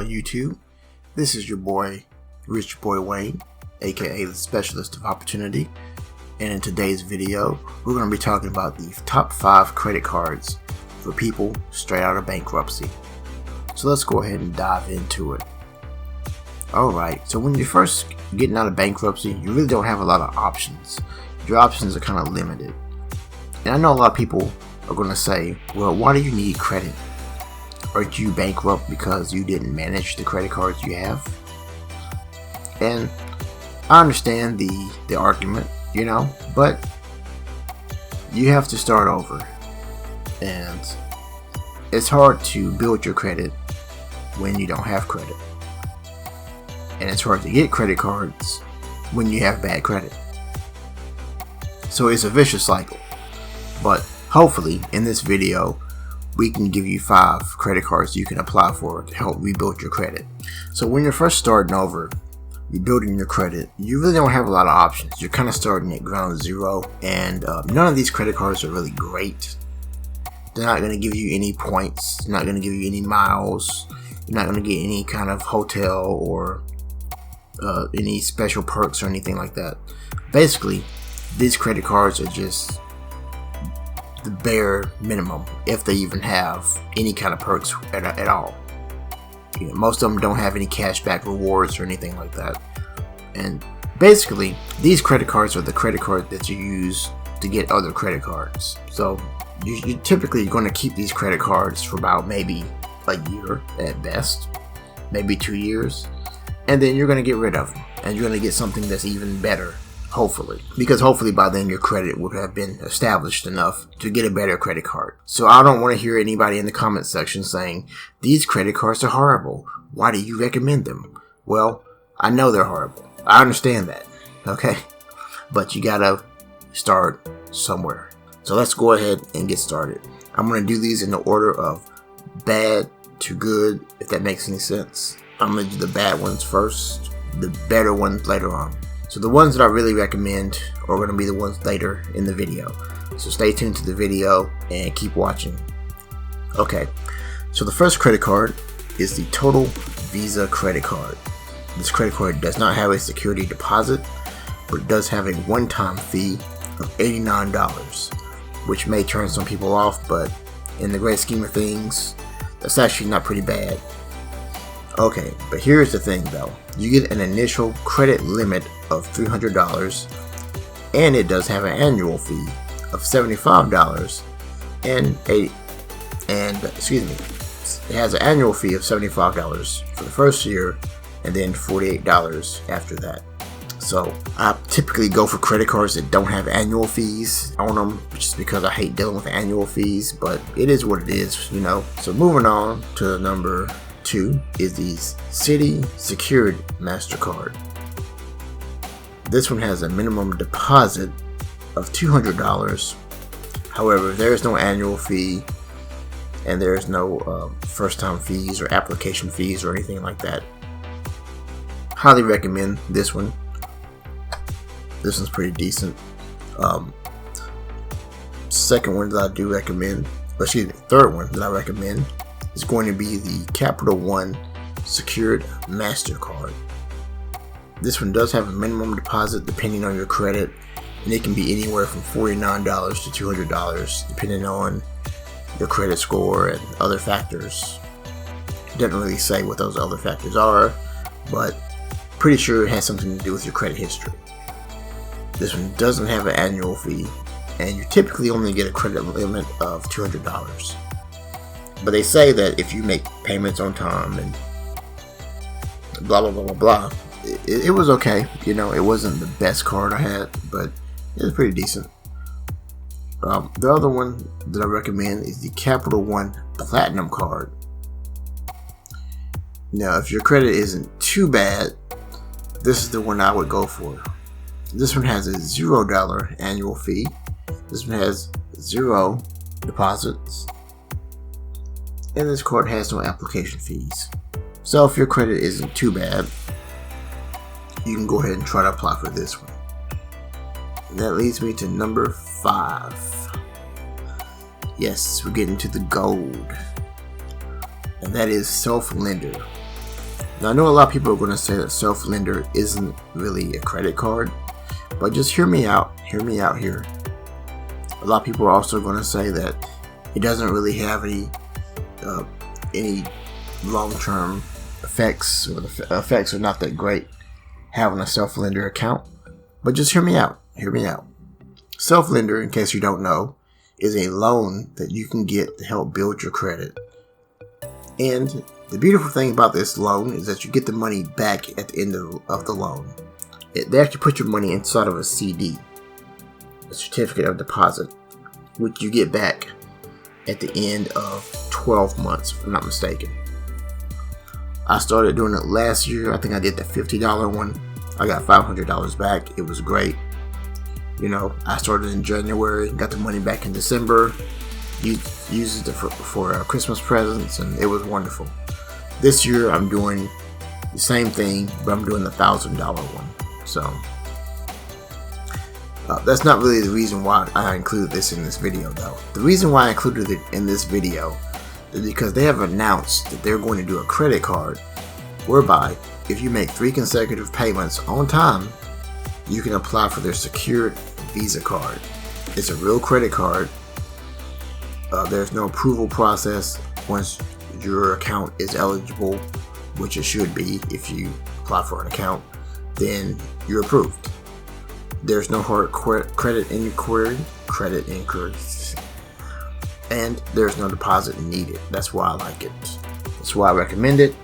YouTube. This is your boy, Richboywayne, aka the Specialist of Opportunity. And in today's video, we're going to be talking about the top 5 credit cards for people straight out of bankruptcy. So let's go ahead and dive into it. Alright, so when you're first getting out of bankruptcy, you really don't have a lot of options. Your options are kind of limited. And I know a lot of people are going to say, well, why do you need credit? Aren't you bankrupt because you didn't manage the credit cards you have? And I understand the argument, but you have to start over. And it's hard to build your credit when you don't have credit. And it's hard to get credit cards when you have bad credit. So it's a vicious cycle. But hopefully in this video, we can give you 5 credit cards you can apply for to help rebuild your credit. So when you're first starting over, rebuilding your credit, you really don't have a lot of options. You're kind of starting at ground zero, and none of these credit cards are really great. They're not going to give you any points. They're not going to give you any miles. You're not going to get any kind of hotel or any special perks or anything like that. Basically, these credit cards are just the bare minimum, if they even have any kind of perks at all. Most of them don't have any cashback rewards or anything like that. And basically, these credit cards are the credit card that you use to get other credit cards. So you're typically going to keep these credit cards for about maybe a year at best, maybe 2 years, and then you're going to get rid of them, and you're going to get something that's even better. Hopefully, because hopefully by then your credit would have been established enough to get a better credit card. So I don't want to hear anybody in the comment section saying, these credit cards are horrible. Why do you recommend them? Well, I know they're horrible. I understand that. Okay. But you gotta start somewhere. So let's go ahead and get started. I'm going to do these in the order of bad to good, if that makes any sense. I'm going to do the bad ones first, the better ones later on. So the ones that I really recommend are going to be the ones later in the video. So stay tuned to the video and keep watching. Okay, so the first credit card is the Total Visa credit card. This credit card does not have a security deposit, but it does have a one-time fee of $89, which may turn some people off, but in the great scheme of things, that's actually not pretty bad. Okay, but here's the thing though. You get an initial credit limit of $300, and it does have an annual fee of $75, it has an annual fee of $75 for the first year, and then $48 after that. So I typically go for credit cards that don't have annual fees on them, just because I hate dealing with annual fees, but it is what it is, So moving on to number 2 is the Citi Secured MasterCard. This one has a minimum deposit of $200. However, there is no annual fee, and there is no first-time fees or application fees or anything like that. Highly recommend this one. This one's pretty decent. Second one that I do recommend, third one that I recommend is going to be the Capital One Secured MasterCard. This one does have a minimum deposit depending on your credit, and it can be anywhere from $49 to $200 depending on your credit score and other factors. It doesn't really say what those other factors are, but pretty sure it has something to do with your credit history. This one doesn't have an annual fee, and you typically only get a credit limit of $200. But they say that if you make payments on time and blah blah blah blah blah, it was okay. It wasn't the best card I had, but it was pretty decent. The other one that I recommend is the Capital One Platinum card. Now, if your credit isn't too bad, this is the one I would go for. This one has a $0 annual fee. This one has 0 deposits. And this card has no application fees. So if your credit isn't too bad, you can go ahead and try to apply for this one. And that leads me to number 5. Yes, we're getting to the gold. And that is self-lender. Now, I know a lot of people are going to say that self-lender isn't really a credit card, but just hear me out. Hear me out here. A lot of people are also going to say that it doesn't really have any long-term effects, or the effects are not that great having a self-lender account. But just hear me out. Hear me out. Self-lender, in case you don't know, is a loan that you can get to help build your credit. And the beautiful thing about this loan is that you get the money back at the end of the loan. They actually put your money inside of a CD, a certificate of deposit, which you get back at the end of 12 months, if I'm not mistaken. I started doing it last year. I think I did the $50 one. I got $500 back. It was great. You know, I started in January, got the money back in December, used it for Christmas presents, and it was wonderful. This year I'm doing the same thing, but I'm doing the $1,000 one. So that's not really the reason why I included this in this video, though. The reason why I included it in this video is because they have announced that they're going to do a credit card whereby if you make 3 consecutive payments on time, you can apply for their secured Visa card. It's a real credit card. There's no approval process once your account is eligible, which it should be. If you apply for an account, then you're approved. There's no hard credit inquiry, and there's no deposit needed. That's why I like it. That's why I recommend it,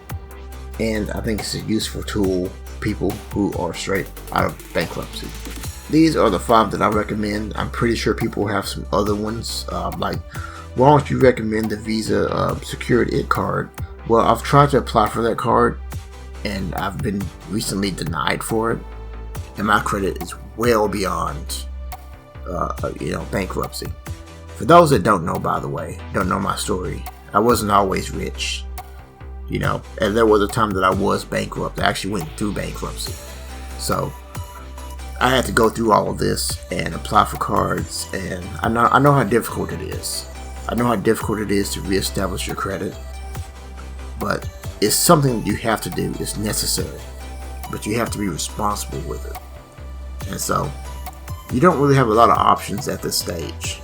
and I think it's a useful tool for people who are straight out of bankruptcy. These are the 5 that I recommend. I'm pretty sure people have some other ones. Like, why don't you recommend the Visa Secured It card? Well, I've tried to apply for that card, and I've been recently denied for it. And my credit is well beyond, bankruptcy. For those that don't know, by the way, don't know my story, I wasn't always rich. You know, and there was a time that I was bankrupt. I actually went through bankruptcy. So I had to go through all of this and apply for cards, and I know how difficult it is. I know how difficult it is to reestablish your credit, but it's something that you have to do. It's necessary, but you have to be responsible with it. And so you don't really have a lot of options at this stage.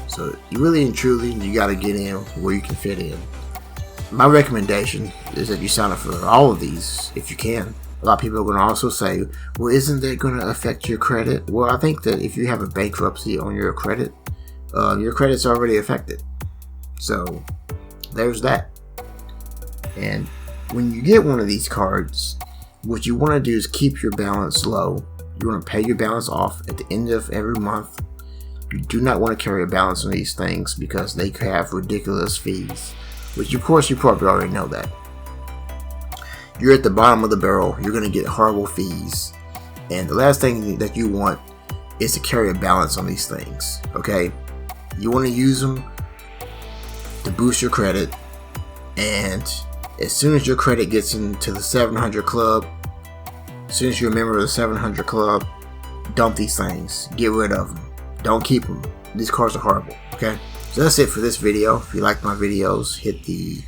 So you really and truly, you got to get in where you can fit in. My recommendation is that you sign up for all of these if you can. A lot of people are going to also say, well, isn't that going to affect your credit? Well, I think that if you have a bankruptcy on your credit's already affected. So there's that. And when you get one of these cards, what you want to do is keep your balance low. You want to pay your balance off at the end of every month. You do not want to carry a balance on these things because they have ridiculous fees, which of course you probably already know that. You're at the bottom of the barrel. You're going to get horrible fees. And the last thing that you want is to carry a balance on these things. Okay? You want to use them to boost your credit. And as soon as your credit gets into the 700 club, as soon as you're a member of the 700 club, dump these things. Get rid of them. Don't keep them. These cards are horrible. Okay? So that's it for this video. If you like my videos, hit the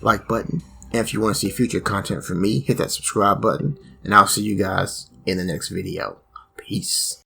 like button. And if you want to see future content from me, hit that subscribe button. And I'll see you guys in the next video. Peace.